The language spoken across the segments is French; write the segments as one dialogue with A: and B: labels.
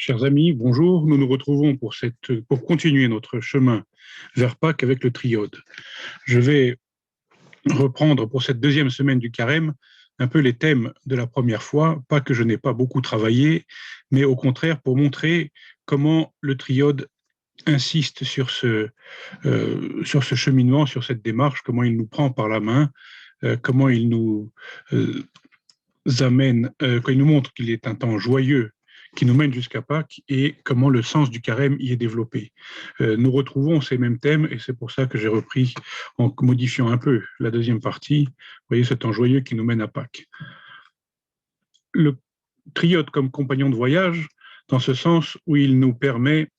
A: Chers amis, bonjour. Nous nous retrouvons pour continuer notre chemin vers Pâques avec le Triode. Je vais reprendre pour cette deuxième semaine du Carême un peu les thèmes de la première fois, pas que je n'ai pas beaucoup travaillé, mais au contraire pour montrer comment le Triode insiste sur ce cheminement, sur cette démarche, comment il nous prend par la main, comment il nous amène, quand il nous montre qu'il est un temps joyeux qui nous mène jusqu'à Pâques et comment le sens du carême y est développé. Nous retrouvons ces mêmes thèmes et c'est pour ça que j'ai repris en modifiant un peu la deuxième partie. Vous voyez ce temps joyeux qui nous mène à Pâques. Le Triode comme compagnon de voyage, dans ce sens où il nous permet,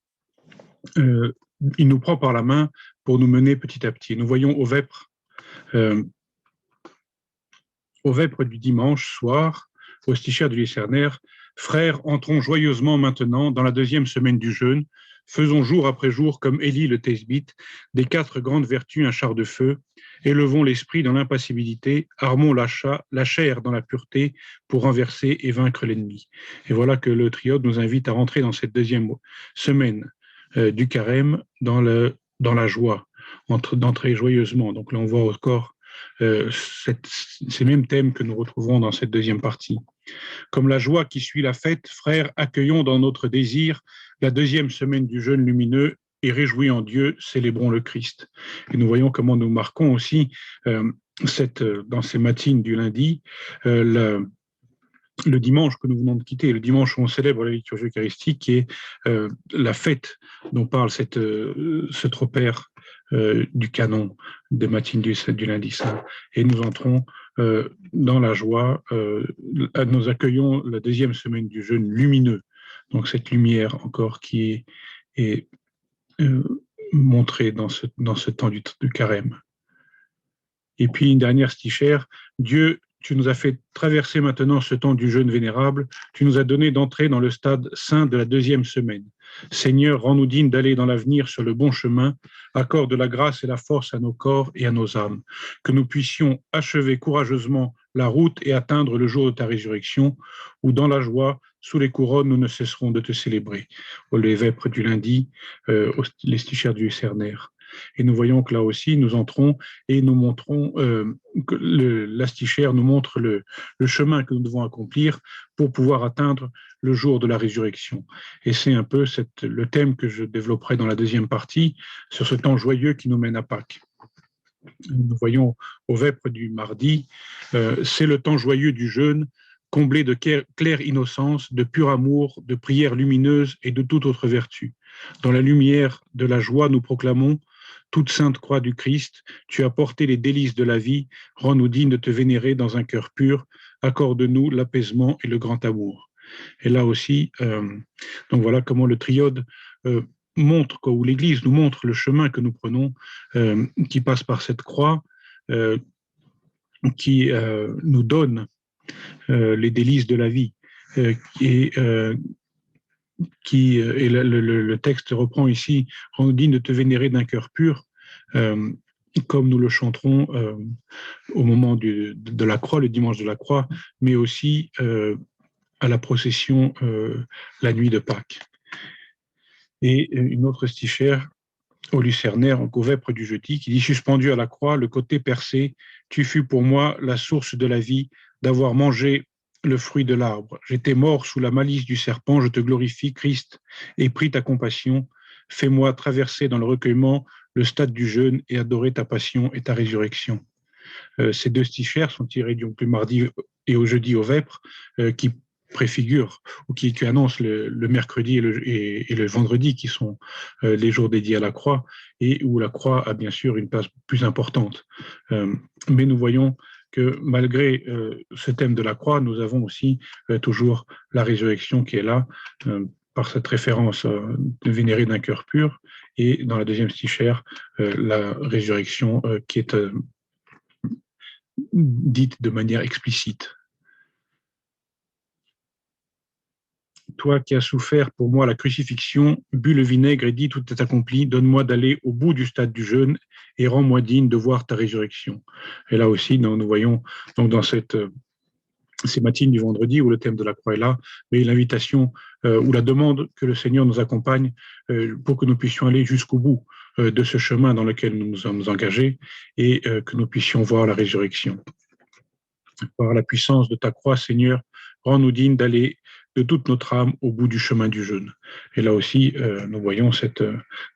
A: il nous prend par la main pour nous mener petit à petit. Nous voyons au vêpres du dimanche soir, au stichaire du Lycernaire, frères, entrons joyeusement maintenant dans la deuxième semaine du jeûne, faisons jour après jour, comme Élie le Thésbite, des 4 grandes vertus un char de feu, élevons l'esprit dans l'impassibilité, armons la chair dans la pureté pour renverser et vaincre l'ennemi. Et voilà que le Triode nous invite à rentrer dans cette deuxième semaine du carême dans la joie, d'entrer joyeusement. Donc là, on voit encore ces mêmes thèmes que nous retrouverons dans cette deuxième partie. Comme la joie qui suit la fête, frères, accueillons dans notre désir la deuxième semaine du jeûne lumineux et réjouis en Dieu, célébrons le Christ. Et nous voyons comment nous marquons aussi dans ces matines du lundi, le dimanche que nous venons de quitter, le dimanche où on célèbre la liturgie eucharistique, qui est la fête dont parle ce tropère du canon des matines du lundi saint. Et nous entrons dans la joie, nous accueillons la deuxième semaine du jeûne lumineux, donc cette lumière encore qui est montrée dans ce temps du carême. Et puis une dernière stichère, Dieu, tu nous as fait traverser maintenant ce temps du jeûne vénérable, tu nous as donné d'entrer dans le stade saint de la deuxième semaine. Seigneur, rends-nous dignes d'aller dans l'avenir sur le bon chemin, accorde la grâce et la force à nos corps et à nos âmes, que nous puissions achever courageusement la route et atteindre le jour de ta résurrection, où dans la joie, sous les couronnes, nous ne cesserons de te célébrer. Les vêpres du lundi, les stichères du Lycernaire. Et nous voyons que là aussi, nous entrons et nous montrons que l'astichère nous montre le chemin que nous devons accomplir pour pouvoir atteindre le jour de la résurrection. Et c'est un peu le thème que je développerai dans la deuxième partie, sur ce temps joyeux qui nous mène à Pâques. Nous voyons au vêpres du mardi, c'est le temps joyeux du jeûne, comblé de claire innocence, de pur amour, de prières lumineuses et de toute autre vertu. Dans la lumière de la joie, nous proclamons toute sainte croix du Christ, tu as porté les délices de la vie, rends-nous dignes de te vénérer dans un cœur pur, accorde-nous l'apaisement et le grand amour. Et là aussi, donc voilà comment le Triode montre, ou l'Église nous montre le chemin que nous prenons, qui passe par cette croix, qui nous donne les délices de la vie, et le texte reprend ici, rends-nous dignes de te vénérer d'un cœur pur, comme nous le chanterons au moment de la croix, le dimanche de la croix, mais aussi à la procession la nuit de Pâques. Et une autre stichère au Lucernaire, au vêpres du jeudi, qui dit « Suspendu à la croix, le côté percé, tu fus pour moi la source de la vie, d'avoir mangé le fruit de l'arbre. J'étais mort sous la malice du serpent, je te glorifie, Christ, et prie ta compassion. Fais-moi traverser dans le recueillement le stade du jeûne et adorer ta passion et ta résurrection. » Ces deux stichères sont tirées du mardi et au jeudi au vêpres, qui préfigurent ou qui annoncent le mercredi et le vendredi, qui sont les jours dédiés à la croix, et où la croix a bien sûr une place plus importante. Mais nous voyons que malgré ce thème de la croix, nous avons aussi toujours la résurrection qui est là, par cette référence de vénérer d'un cœur pur, et dans la deuxième stichère, la résurrection qui est dite de manière explicite. Toi qui as souffert pour moi la crucifixion, bu le vinaigre et dit tout est accompli, donne-moi d'aller au bout du stade du jeûne et rends-moi digne de voir ta résurrection. Et là aussi, nous voyons donc dans cette ces matines du vendredi où le thème de la croix est là, mais l'invitation ou la demande que le Seigneur nous accompagne pour que nous puissions aller jusqu'au bout de ce chemin dans lequel nous nous sommes engagés et que nous puissions voir la résurrection. Par la puissance de ta croix, Seigneur, rends-nous dignes d'aller de toute notre âme au bout du chemin du jeûne. Et là aussi, nous voyons cette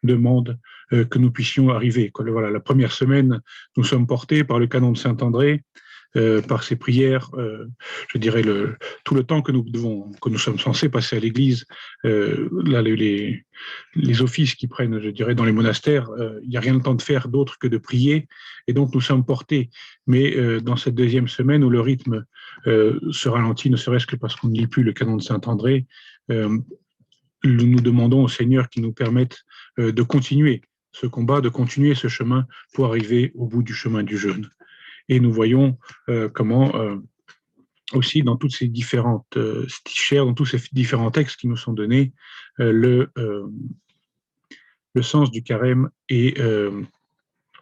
A: demande que nous puissions arriver. Voilà, la première semaine, nous sommes portés par le canon de Saint-André, par ces prières, je dirais tout le temps que nous sommes censés passer à l'Église, là, les offices qui prennent, je dirais, dans les monastères, il n'y a rien de temps de faire d'autre que de prier, et donc nous sommes portés. Mais dans cette deuxième semaine où le rythme se ralentit, ne serait-ce que parce qu'on ne lit plus le canon de Saint-André, nous demandons au Seigneur qu'il nous permette de continuer ce combat, de continuer ce chemin pour arriver au bout du chemin du jeûne. Et nous voyons comment aussi dans toutes ces différentes stichères, dans tous ces différents textes qui nous sont donnés, le sens du carême est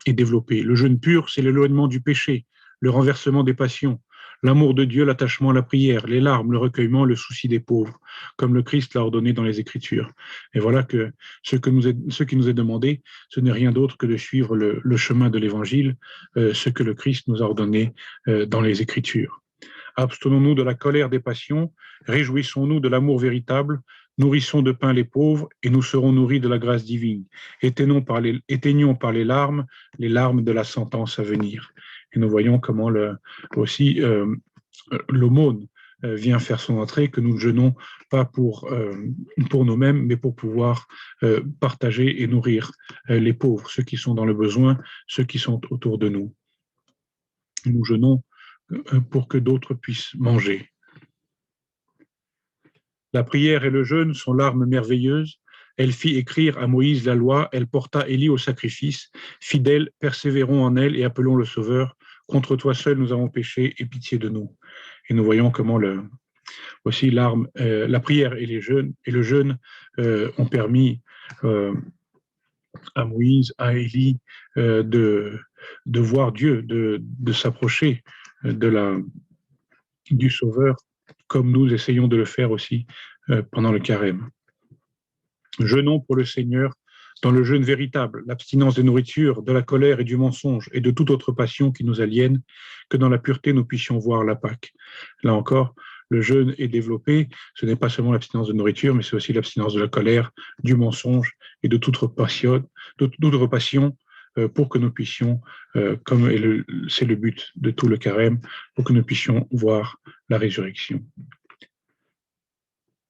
A: développé. Le jeûne pur, c'est l'éloignement du péché, le renversement des passions, l'amour de Dieu, l'attachement à la prière, les larmes, le recueillement, le souci des pauvres, comme le Christ l'a ordonné dans les Écritures. Et voilà que ce qui nous est demandé, ce n'est rien d'autre que de suivre le chemin de l'Évangile, ce que le Christ nous a ordonné dans les Écritures. Abstenons-nous de la colère des passions, réjouissons-nous de l'amour véritable, nourrissons de pain les pauvres et nous serons nourris de la grâce divine. Éteignons par les larmes de la sentence à venir. Et nous voyons comment aussi l'aumône vient faire son entrée, que nous ne jeûnons pas pour nous-mêmes, mais pour pouvoir partager et nourrir les pauvres, ceux qui sont dans le besoin, ceux qui sont autour de nous. Nous jeûnons pour que d'autres puissent manger. La prière et le jeûne sont l'arme merveilleuse. Elle fit écrire à Moïse la loi, elle porta Élie au sacrifice. Fidèles, persévérons en elle et appelons le Sauveur. Contre toi seul nous avons péché, aie pitié de nous. Et nous voyons comment aussi l'arme, la prière et le jeûne ont permis à Moïse, à Élie de voir Dieu, de s'approcher du Sauveur, comme nous essayons de le faire aussi pendant le carême. Jeûnons pour le Seigneur dans le jeûne véritable, l'abstinence de nourriture, de la colère et du mensonge et de toute autre passion qui nous aliène, que dans la pureté nous puissions voir la Pâque. Là encore, le jeûne est développé, ce n'est pas seulement l'abstinence de nourriture, mais c'est aussi l'abstinence de la colère, du mensonge et de toute autre passion, pour que nous puissions, comme c'est le but de tout le carême, pour que nous puissions voir la résurrection.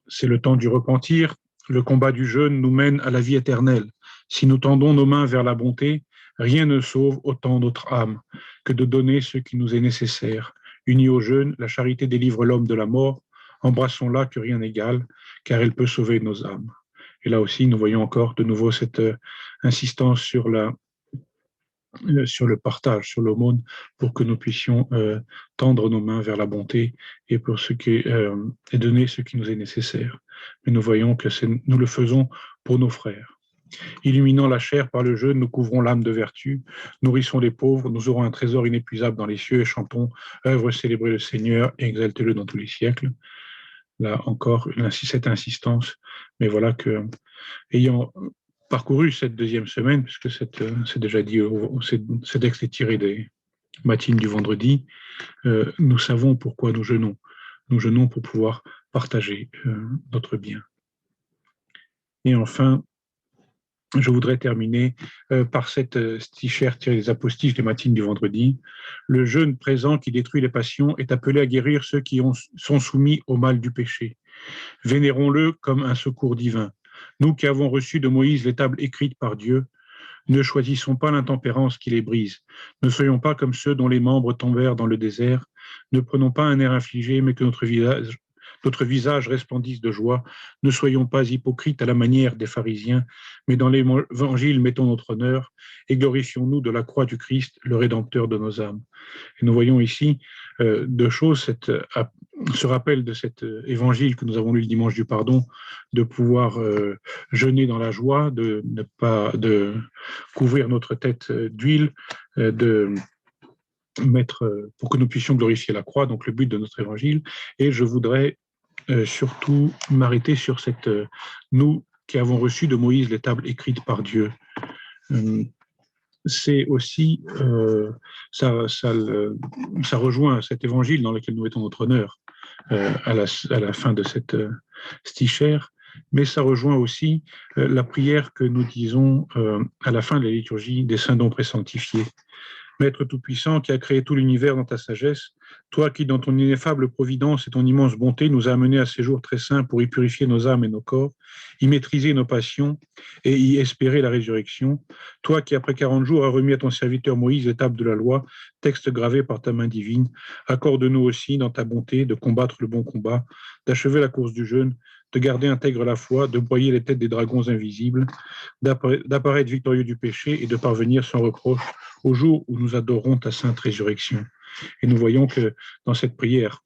A: C'est le temps du repentir. Le combat du jeûne nous mène à la vie éternelle. Si nous tendons nos mains vers la bonté, rien ne sauve autant notre âme que de donner ce qui nous est nécessaire. Unis au jeûne, la charité délivre l'homme de la mort. Embrassons-la que rien n'égale, car elle peut sauver nos âmes. Et là aussi, nous voyons encore de nouveau cette insistance sur le partage, sur l'aumône, pour que nous puissions tendre nos mains vers la bonté et pour et donner ce qui nous est nécessaire. Mais nous voyons que nous le faisons pour nos frères. Illuminant la chair par le jeûne, nous couvrons l'âme de vertu, nourrissons les pauvres, nous aurons un trésor inépuisable dans les cieux et chantons « Œuvre, célébrez le Seigneur et exaltez-le dans tous les siècles ». Là encore, cette insistance, mais voilà que, ayant parcouru cette deuxième semaine, puisque c'est déjà dit, ce texte est tiré des matines du vendredi, nous savons pourquoi nous jeûnons. Nous jeûnons pour pouvoir partager notre bien. Et enfin, je voudrais terminer par cette stichère tirée des apostiches des matines du vendredi. Le jeûne présent qui détruit les passions est appelé à guérir ceux qui sont soumis au mal du péché. Vénérons-le comme un secours divin. Nous qui avons reçu de Moïse les tables écrites par Dieu, ne choisissons pas l'intempérance qui les brise. Ne soyons pas comme ceux dont les membres tombèrent dans le désert. Ne prenons pas un air infligé, mais que notre visage resplendisse de joie. Ne soyons pas hypocrites à la manière des pharisiens, mais dans l'évangile mettons notre honneur et glorifions-nous de la croix du Christ, le Rédempteur de nos âmes. Et nous voyons ici deux choses, ce rappel de cet évangile que nous avons lu le dimanche du pardon, de pouvoir jeûner dans la joie, de ne pas couvrir notre tête d'huile, pour que nous puissions glorifier la croix, donc le but de notre évangile. Et je voudrais surtout m'arrêter sur nous qui avons reçu de Moïse les tables écrites par Dieu. C'est aussi, ça rejoint cet évangile dans lequel nous mettons notre honneur à la fin de cette stichère, mais ça rejoint aussi la prière que nous disons à la fin de la liturgie des saints dons présanctifiés. Maître Tout-Puissant, qui a créé tout l'univers dans ta sagesse, toi qui, dans ton ineffable providence et ton immense bonté, nous as amenés à ces jours très saints pour y purifier nos âmes et nos corps, y maîtriser nos passions et y espérer la résurrection, toi qui, après 40 jours, as remis à ton serviteur Moïse les tables de la loi, texte gravé par ta main divine, accorde-nous aussi, dans ta bonté, de combattre le bon combat, d'achever la course du jeûne, de garder intègre la foi, de broyer les têtes des dragons invisibles, d'apparaître victorieux du péché et de parvenir sans reproche au jour où nous adorons ta sainte résurrection. Et nous voyons que dans cette prière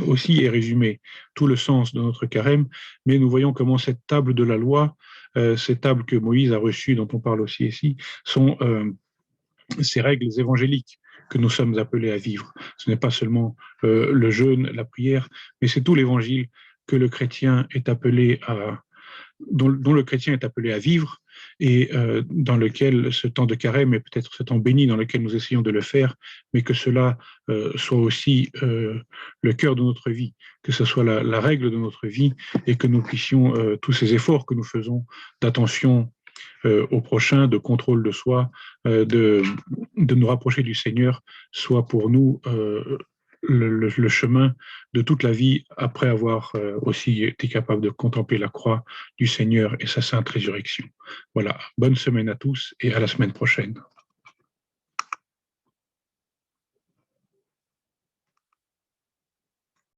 A: aussi est résumé tout le sens de notre carême, mais nous voyons comment cette table de la loi, ces tables que Moïse a reçues, dont on parle aussi ici, sont ces règles évangéliques que nous sommes appelés à vivre. Ce n'est pas seulement le jeûne, la prière, mais c'est tout l'évangile que le chrétien est appelé dont le chrétien est appelé à vivre et dans lequel ce temps de carême est peut-être ce temps béni dans lequel nous essayons de le faire, mais que cela soit aussi le cœur de notre vie, que ce soit la règle de notre vie et que nous puissions, tous ces efforts que nous faisons d'attention au prochain, de contrôle de soi, de nous rapprocher du Seigneur, soit pour nous le chemin de toute la vie après avoir aussi été capable de contempler la croix du Seigneur et sa sainte résurrection. Voilà, bonne semaine à tous et à la semaine prochaine.